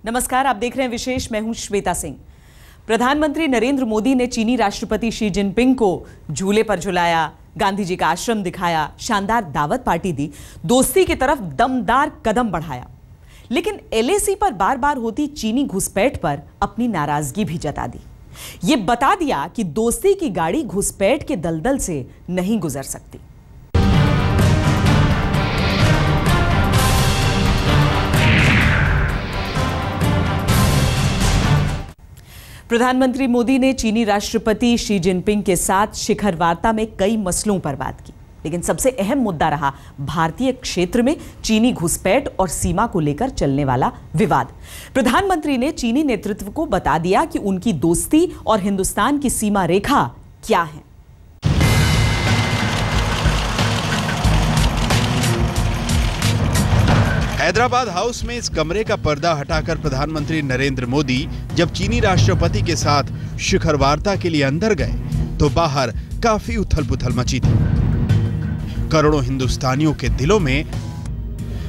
नमस्कार, आप देख रहे हैं विशेष। मैं हूं श्वेता सिंह। प्रधानमंत्री नरेंद्र मोदी ने चीनी राष्ट्रपति शी जिनपिंग को झूले पर झुलाया, गांधी जी का आश्रम दिखाया, शानदार दावत पार्टी दी, दोस्ती की तरफ दमदार कदम बढ़ाया। लेकिन एलएसी पर बार बार होती चीनी घुसपैठ पर अपनी नाराजगी भी जता दी। ये बता दिया कि दोस्ती की गाड़ी घुसपैठ के दलदल से नहीं गुजर सकती। प्रधानमंत्री मोदी ने चीनी राष्ट्रपति शी जिनपिंग के साथ शिखर वार्ता में कई मसलों पर बात की, लेकिन सबसे अहम मुद्दा रहा भारतीय क्षेत्र में चीनी घुसपैठ और सीमा को लेकर चलने वाला विवाद। प्रधानमंत्री ने चीनी नेतृत्व को बता दिया कि उनकी दोस्ती और हिंदुस्तान की सीमा रेखा क्या है। हैदराबाद हाउस में इस कमरे का पर्दा हटाकर प्रधानमंत्री नरेंद्र मोदी जब चीनी राष्ट्रपति के साथ शिखर वार्ता के लिए अंदर गए तो बाहर काफी उथल-पुथल मची थी। करोड़ों हिंदुस्तानियों के दिलों में,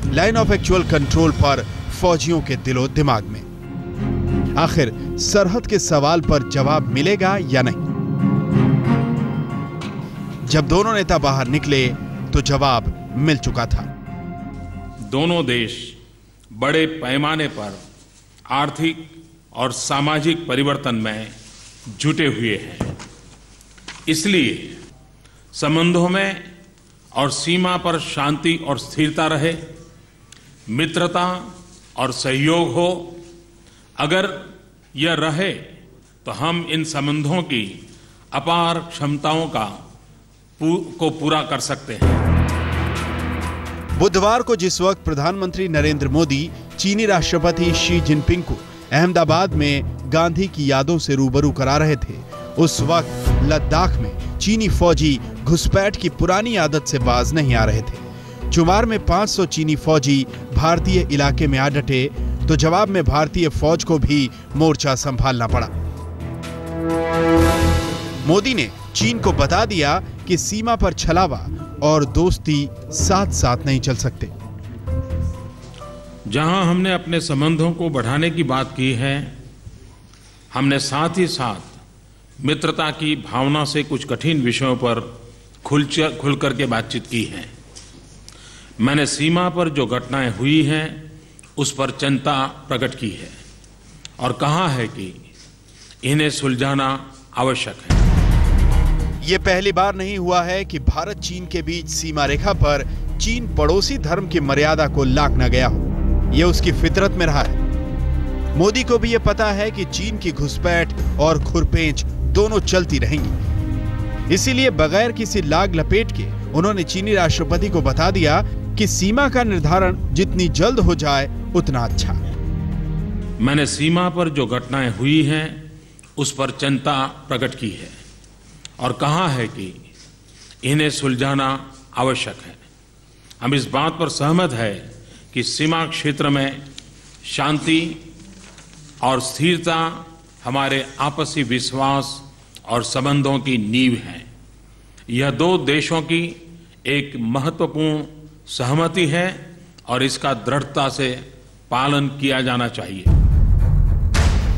लाइन ऑफ एक्चुअल कंट्रोल पर फौजियों के दिलो दिमाग में। आखिर सरहद के सवाल पर जवाब मिलेगा या नहीं? जब दोनों नेता बाहर निकले तो जवाब मिल चुका था। दोनों देश बड़े पैमाने पर आर्थिक और सामाजिक परिवर्तन में जुटे हुए हैं। इसलिए संबंधों में और सीमा पर शांति और स्थिरता रहे, मित्रता और सहयोग हो। अगर यह रहे तो हम इन संबंधों की अपार क्षमताओं को पूरा कर सकते हैं। बुधवार को जिस वक्त प्रधानमंत्री नरेंद्र मोदी चीनी राष्ट्रपति शी जिनपिंग को अहमदाबाद में गांधी की यादों से रूबरू करा रहे थे, उस वक्त लद्दाख में चीनी फौजी घुसपैठ की पुरानी आदत से बाज नहीं आ रहे थे। चुमार में 500 चीनी फौजी भारतीय इलाके में आ डटे तो जवाब में भारतीय फौज को भी मोर्चा संभालना पड़ा। मोदी ने चीन को बता दिया कि सीमा पर छलावा और दोस्ती साथ साथ नहीं चल सकते। जहां हमने अपने संबंधों को बढ़ाने की बात की है, हमने साथ ही साथ मित्रता की भावना से कुछ कठिन विषयों पर खुल करके बातचीत की है। मैंने सीमा पर जो घटनाएं हुई हैं उस पर चिंता प्रकट की है और कहा है कि इन्हें सुलझाना आवश्यक है। ये पहली बार नहीं हुआ है कि भारत चीन के बीच सीमा रेखा पर चीन पड़ोसी धर्म की मर्यादा को लांघ न गया हो। ये उसकी फितरत में रहा है। मोदी को भी ये पता है कि चीन की घुसपैठ और खुरपेंच दोनों चलती रहेंगी। इसीलिए बगैर किसी लाग लपेट के उन्होंने चीनी राष्ट्रपति को बता दिया कि सीमा का निर्धारण जितनी जल्द हो जाए उतना अच्छा। मैंने सीमा पर जो घटनाएं हुई हैं उस पर चिंता प्रकट की है और कहा है कि इन्हें सुलझाना आवश्यक है। हम इस बात पर सहमत है कि सीमा क्षेत्र में शांति और स्थिरता हमारे आपसी विश्वास और संबंधों की नींव है। यह दो देशों की एक महत्वपूर्ण सहमति है और इसका दृढ़ता से पालन किया जाना चाहिए।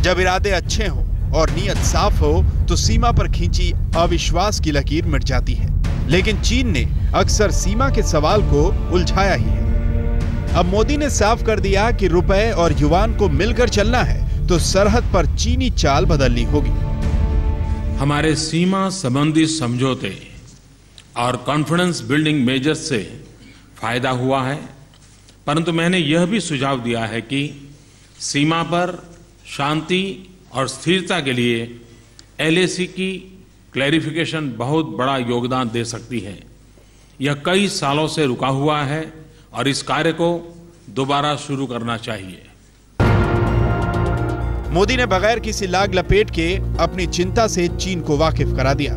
जब इरादे अच्छे हों और नीयत साफ हो तो सीमा पर खींची अविश्वास की लकीर मिट जाती है। लेकिन चीन ने अक्सर सीमा के सवाल को उलझाया ही है। अब मोदी ने साफ कर दिया कि रुपए और युआन को मिलकर चलना है तो सरहद पर चीनी चाल बदलनी होगी। हमारे सीमा संबंधी समझौते और कॉन्फिडेंस बिल्डिंग मेजर्स से फायदा हुआ है, परंतु मैंने यह भी सुझाव दिया है कि सीमा पर शांति और स्थिरता के लिए एलएसी की क्लैरिफिकेशन बहुत बड़ा योगदान दे सकती है। यह कई सालों से रुका हुआ है और इस कार्य को दोबारा शुरू करना चाहिए। मोदी ने बगैर किसी लाग लपेट के अपनी चिंता से चीन को वाकिफ करा दिया।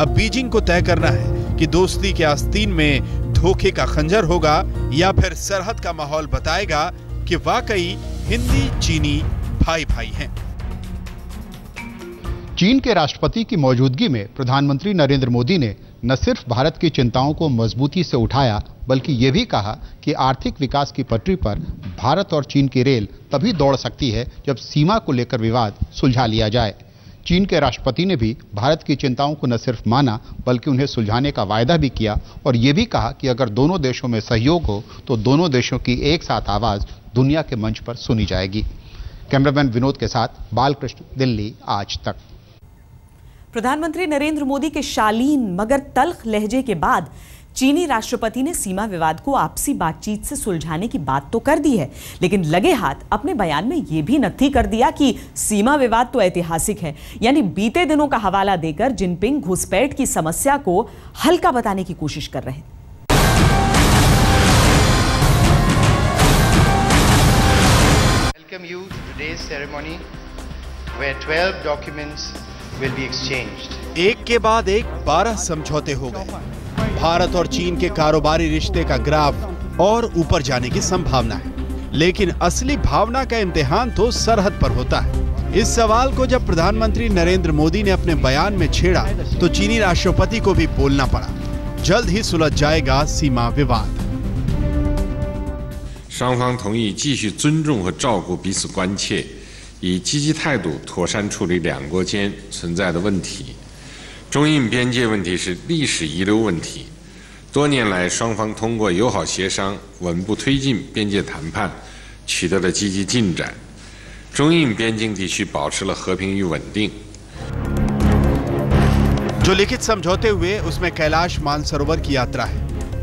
अब बीजिंग को तय करना है कि दोस्ती के आस्तीन में धोखे का खंजर होगा या फिर सरहद का माहौल बताएगा कि वाकई हिंदी चीनी भाई भाई हैं। चीन के राष्ट्रपति की मौजूदगी में प्रधानमंत्री नरेंद्र मोदी ने न सिर्फ भारत की चिंताओं को मजबूती से उठाया, बल्कि ये भी कहा कि आर्थिक विकास की पटरी पर भारत और चीन की रेल तभी दौड़ सकती है जब सीमा को लेकर विवाद सुलझा लिया जाए। चीन के राष्ट्रपति ने भी भारत की चिंताओं को न सिर्फ माना, बल्कि उन्हें सुलझाने का वायदा भी किया और ये भी कहा कि अगर दोनों देशों में सहयोग हो तो दोनों देशों की एक साथ आवाज दुनिया के मंच पर सुनी जाएगी। कैमरामैन विनोद के साथ बालकृष्ण, दिल्ली आज तक। प्रधानमंत्री नरेंद्र मोदी के शालीन मगर तल्ख लहजे के बाद चीनी राष्ट्रपति ने सीमा विवाद को आपसी बातचीत से सुलझाने की बात तो कर दी है, लेकिन लगे हाथ अपने बयान में यह भी नत्थी कर दिया कि सीमा विवाद तो ऐतिहासिक है। यानी बीते दिनों का हवाला देकर जिनपिंग घुसपैठ की समस्या को हल्का बताने की कोशिश कर रहे हैं। Welcome you to today's ceremony where 12 documents will be exchanged. एक के बाद एक 12 समझौते हो गए। भारत और चीन के कारोबारी रिश्ते का ग्राफ और ऊपर जाने की संभावना है, लेकिन असली भावना का इम्तिहान तो सरहद पर होता है। इस सवाल को जब प्रधानमंत्री नरेंद्र मोदी ने अपने बयान में छेड़ा तो चीनी राष्ट्रपति को भी बोलना पड़ा। जल्द ही सुलझ जाएगा सीमा विवाद। 双方同意继续尊重和照顾彼此关切，以积极态度妥善处理两国间存在的问题。中印边界问题是历史遗留问题，多年来双方通过友好协商稳步推进边界谈判，取得了积极进展。中印边境地区保持了和平与稳定。 जो लिखित समझौते हुए उसमें कैलाश मानसरोवर की यात्रा है,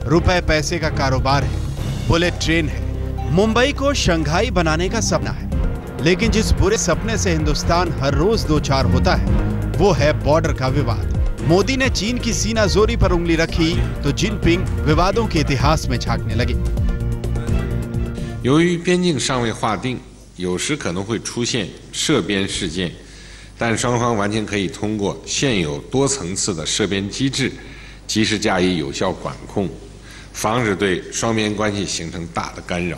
रुपए पैसे का कारोबार है, बुलेट ट्रेन है, मुंबई को शंघाई बनाने का सपना है। लेकिन जिस बुरे सपने से हिंदुस्तान हर रोज दो चार होता है वो है बॉर्डर का विवाद। मोदी ने चीन की सीनाजोरी पर उंगली रखी तो जिनपिंग विवादों के इतिहास में झांकने लगे। 由于边境尚未划定，有时可能会出现涉边事件，但双方完全可以通过现有多层次的涉边机制，及时加以有效管控，防止对双边关系形成大的干扰。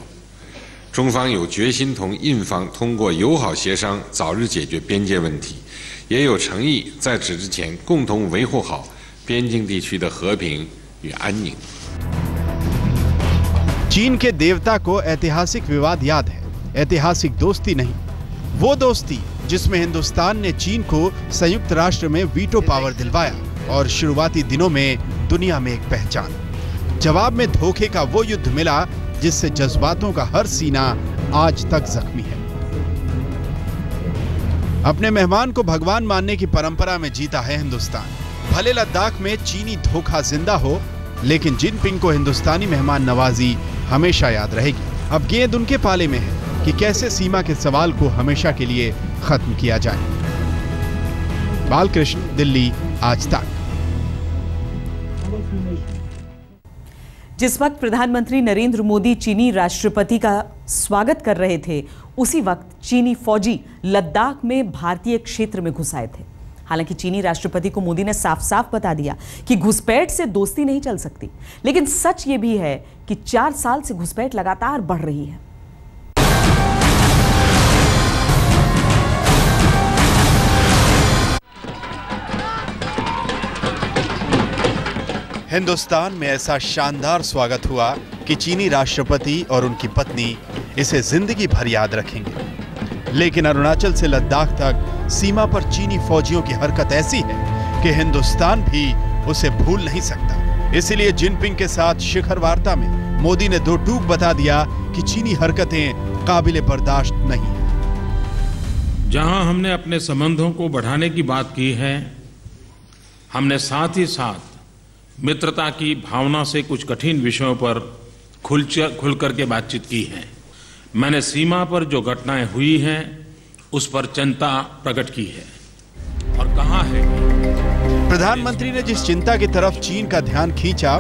中方有决心同印方通过友好协商早日解决边界问题，也有诚意在此之前共同维护好边境地区的和平与安宁。 चीन के देवता को ऐतिहासिक विवाद याद है, ऐतिहासिक दोस्ती नहीं। वो दोस्ती जिसमें हिंदुस्तान ने चीन को संयुक्त राष्ट्र में वीटो पावर दिलवाया और शुरुआती दिनों में दुनिया में एक पहचान। जवाब में धोखे का वो युद्ध मिला जिससे जज्बातों का हर सीना आज तक जख्मी है। अपने मेहमान को भगवान मानने की परंपरा में जीता है हिंदुस्तान। भले लद्दाख में चीनी धोखा जिंदा हो, लेकिन जिनपिंग को हिंदुस्तानी मेहमान नवाजी हमेशा याद रहेगी। अब गेंद उनके पाले में है कि कैसे सीमा के सवाल को हमेशा के लिए खत्म किया जाए। बालकृष्ण, दिल्ली आज तक। जिस वक्त प्रधानमंत्री नरेंद्र मोदी चीनी राष्ट्रपति का स्वागत कर रहे थे, उसी वक्त चीनी फौजी लद्दाख में भारतीय क्षेत्र में घुस आए थे। हालांकि चीनी राष्ट्रपति को मोदी ने साफ साफ बता दिया कि घुसपैठ से दोस्ती नहीं चल सकती, लेकिन सच ये भी है कि 4 साल से घुसपैठ लगातार बढ़ रही है। हिंदुस्तान में ऐसा शानदार स्वागत हुआ कि चीनी राष्ट्रपति और उनकी पत्नी इसे जिंदगी भर याद रखेंगे। लेकिन अरुणाचल से लद्दाख तक सीमा पर चीनी फौजियों की हरकत ऐसी है कि हिंदुस्तान भी उसे भूल नहीं सकता। इसलिए जिनपिंग के साथ शिखर वार्ता में मोदी ने दो टूक बता दिया कि चीनी हरकतें काबिले बर्दाश्त नहीं है। जहां हमने अपने संबंधों को बढ़ाने की बात की है, हमने साथ ही साथ मित्रता की भावना से कुछ कठिन विषयों पर खुल करके बातचीत की है। मैंने सीमा पर जो घटनाएं हुई हैं उस पर चिंता प्रकट की है और कहा है कि प्रधानमंत्री ने जिस चिंता की तरफ चीन का ध्यान खींचा,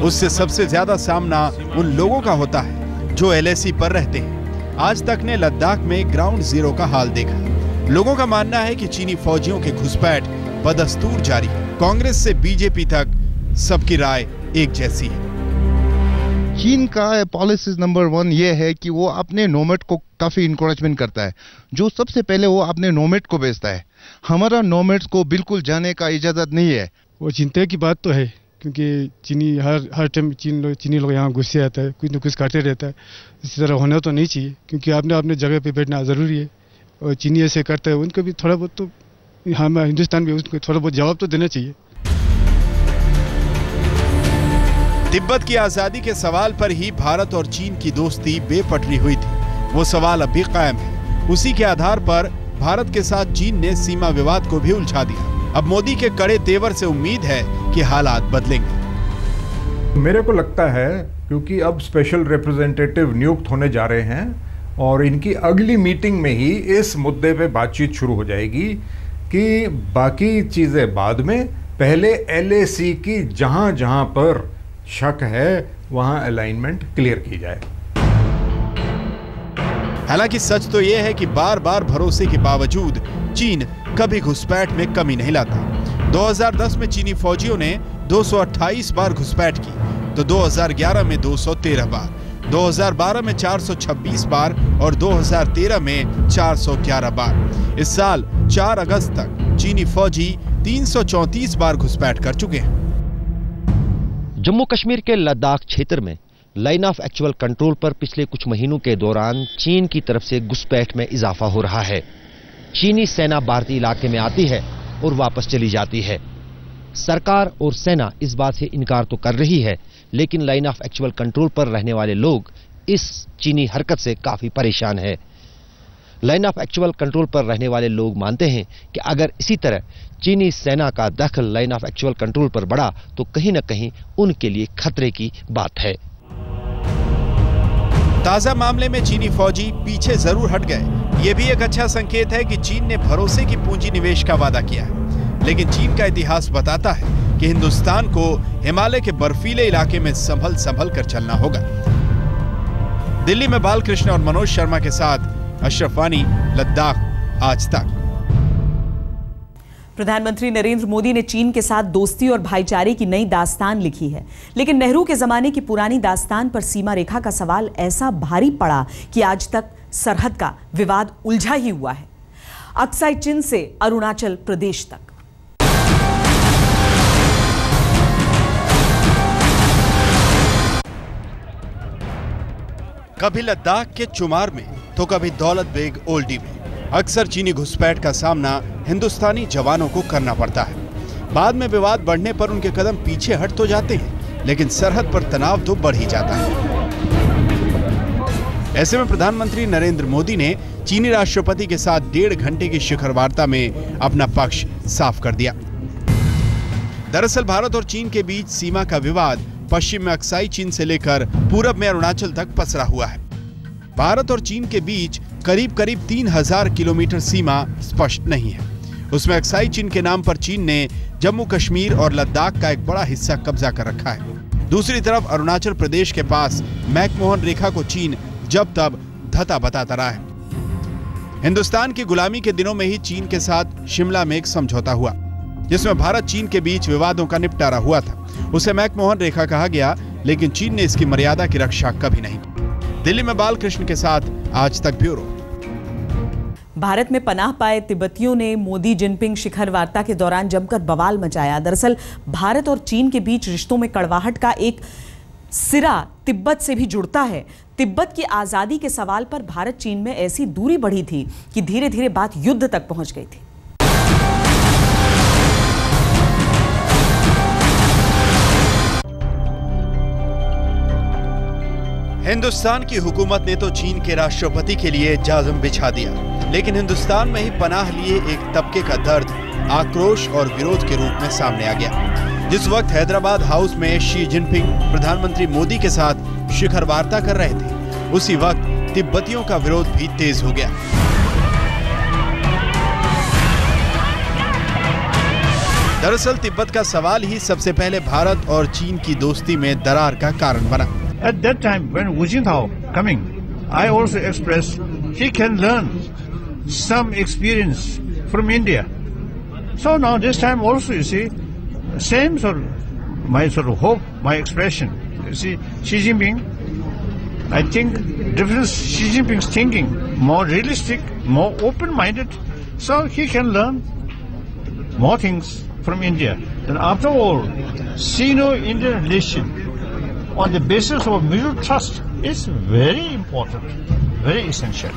उससे सबसे ज्यादा सामना उन लोगों का होता है जो LAC पर रहते हैं। आज तक ने लद्दाख में ग्राउंड जीरो का हाल देखा। लोगों का मानना है कि चीनी फौजियों के घुसपैठ बदस्तूर जारी है। कांग्रेस से बीजेपी तक सबकी राय एक जैसी है। चीन का पॉलिसी नंबर 1 ये है कि वो अपने नोमैड को काफी इंकरेजमेंट करता है। जो सबसे पहले वो अपने नोमैड को बेचता है। हमारा नोमैड्स को बिल्कुल जाने का इजाजत नहीं है। वो चिंता की बात तो है, क्योंकि हर टाइम चीनी लोग यहाँ घुसे आता है, कुछ न कुछ काटे रहता है। इसी तरह होना तो नहीं चाहिए, क्योंकि आपने अपने जगह पे बैठना ज़रूरी है। और चीनी ऐसे करता है, उनको भी थोड़ा बहुत तो हम हिंदुस्तान में उसको थोड़ा बहुत जवाब तो देना चाहिए। तिब्बत की आजादी के सवाल पर ही भारत और चीन की दोस्ती बेपटरी हुई थी। वो सवाल अब भी कायम है। उसी के आधार पर भारत के साथ चीन ने सीमा विवाद को भी उलझा दिया। अब मोदी के कड़े तेवर से उम्मीद है कि हालात बदलेंगे। मेरे को लगता है क्योंकि अब स्पेशल रिप्रेजेंटेटिव नियुक्त होने जा रहे हैं और इनकी अगली मीटिंग में ही इस मुद्दे पे बातचीत शुरू हो जाएगी कि बाकी चीजें बाद में, पहले LAC की जहां जहां पर शक है वहां अलाइनमेंट क्लियर की जाए। हालांकि सच तो यह है कि बार बार भरोसे के बावजूद चीन कभी घुसपैठ में कमी नहीं लाता। 2010 में चीनी फौजियों ने 228 बार घुसपैठ की, तो 2011 में 213 बार, 2012 में 426 बार और 2013 में 411 बार। इस साल 4 अगस्त तक चीनी फौजी 334 बार घुसपैठ कर चुके हैं। जम्मू कश्मीर के लद्दाख क्षेत्र में लाइन ऑफ एक्चुअल कंट्रोल पर पिछले कुछ महीनों के दौरान चीन की तरफ से घुसपैठ में इजाफा हो रहा है। चीनी सेना भारतीय इलाके में आती है और वापस चली जाती है। सरकार और सेना इस बात से इनकार तो कर रही है, लेकिन लाइन ऑफ एक्चुअल कंट्रोल पर रहने वाले लोग इस चीनी हरकत से काफी परेशान है। लाइन ऑफ एक्चुअल कंट्रोल पर रहने वाले लोग मानते हैं कि अगर इसी तरह चीनी सेना का दखल लाइन ऑफ एक्चुअल कंट्रोल पर बढ़ा तो कहीं न कहीं उनके लिए खतरे की बात है। ताजा मामले में चीनी फौजी पीछे जरूर हट गए। ये भी एक अच्छा संकेत है कि चीन ने भरोसे की पूंजी निवेश का वादा किया है, लेकिन चीन का इतिहास बताता है कि हिंदुस्तान को हिमालय के बर्फीले इलाके में संभल कर चलना होगा। दिल्ली में बालकृष्ण और मनोज शर्मा के साथ अशरफ वानी, लद्दाख आज तक। प्रधानमंत्री नरेंद्र मोदी ने चीन के साथ दोस्ती और भाईचारे की नई दास्तान लिखी है, लेकिन नेहरू के जमाने की पुरानी दास्तान पर सीमा रेखा का सवाल ऐसा भारी पड़ा कि आज तक सरहद का विवाद उलझा ही हुआ है। अक्साई चिन से अरुणाचल प्रदेश तक। कभी लद्दाख के चुमार में तो कभी दौलत बेग ओल्डी में अक्सर चीनी घुसपैठ का सामना हिंदुस्तानी जवानों को करना पड़ता है। बाद में विवाद बढ़ने पर उनके कदम पीछे हट तो जाते हैं, लेकिन सरहद पर तनाव तो बढ़ ही जाता है। ऐसे में प्रधानमंत्री नरेंद्र मोदी ने चीनी राष्ट्रपति के साथ 1.5 घंटे की शिखर वार्ता में अपना पक्ष साफ कर दिया। दरअसल भारत और चीन के बीच सीमा का विवाद पश्चिम में अक्साई चीन से लेकर पूरब में अरुणाचल तक पसरा हुआ है। भारत और चीन के बीच करीब 3000 किलोमीटर सीमा स्पष्ट नहीं है। उसमें अक्साई चीन के नाम पर चीन ने जम्मू कश्मीर और लद्दाख का एक बड़ा हिस्सा कब्जा कर रखा है। दूसरी तरफ अरुणाचल प्रदेश के पास मैकमोहन रेखा को चीन जब तब धता बताता रहा है। हिंदुस्तान की गुलामी के दिनों में ही चीन के साथ शिमला में एक समझौता हुआ, जिसमें भारत चीन के बीच विवादों का निपटारा हुआ था। उसे मैकमोहन रेखा कहा गया, लेकिन चीन ने इसकी मर्यादा की रक्षा कभी नहीं की। दिल्ली में बालकृष्ण के साथ आज तक ब्यूरो। भारत में पनाह पाए तिब्बतियों ने मोदी जिनपिंग शिखर वार्ता के दौरान जमकर बवाल मचाया। दरअसल भारत और चीन के बीच रिश्तों में कड़वाहट का एक सिरा तिब्बत से भी जुड़ता है। तिब्बत की आजादी के सवाल पर भारत चीन में ऐसी दूरी बढ़ी थी कि धीरे धीरे बात युद्ध तक पहुंच गई थी। हिंदुस्तान की हुकूमत ने तो चीन के राष्ट्रपति के लिए जाज़म बिछा दिया, लेकिन हिंदुस्तान में ही पनाह लिए एक तबके का दर्द आक्रोश और विरोध के रूप में सामने आ गया। जिस वक्त हैदराबाद हाउस में शी जिनपिंग प्रधानमंत्री मोदी के साथ शिखर वार्ता कर रहे थे, उसी वक्त तिब्बतियों का विरोध भी तेज हो गया। दरअसल तिब्बत का सवाल ही सबसे पहले भारत और चीन की दोस्ती में दरार का कारण बना। At that time, when Hu Jintao coming, I also expressed he can learn some experience from India. So now this time also, you see, same sort of my sort of hope, my expression. You see, Xi Jinping, I think different Xi Jinping's thinking, more realistic, more open-minded, so he can learn more things from India. Then after all, Sino-Indian relation on the basis of mutual trust is very important, very essential.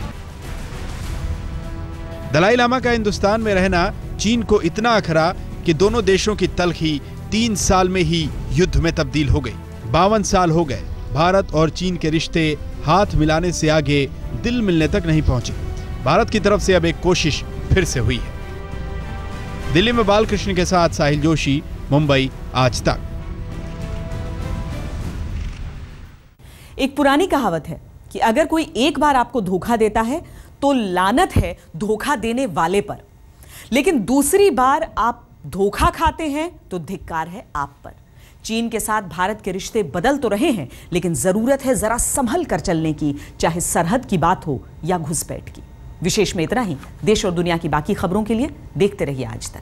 Dalai Lama का हिंदुस्तान में रहना चीन को इतना अखरा कि दोनों देशों की तलखी 3 साल में ही युद्ध में तब्दील हो गई। 52 साल हो गए, भारत और चीन के रिश्ते हाथ मिलाने से आगे दिल मिलने तक नहीं पहुंचे। भारत की तरफ से अब एक कोशिश फिर से हुई है। दिल्ली में बालकृष्ण के साथ साहिल जोशी, मुंबई, आज तक। एक पुरानी कहावत है कि अगर कोई एक बार आपको धोखा देता है तो लानत है धोखा देने वाले पर, लेकिन दूसरी बार आप धोखा खाते हैं तो धिक्कार है आप पर। चीन के साथ भारत के रिश्ते बदल तो रहे हैं, लेकिन जरूरत है जरा संभल कर चलने की, चाहे सरहद की बात हो या घुसपैठ की। विशेष में इतना ही। देश और दुनिया की बाकी खबरों के लिए देखते रहिए आज तक।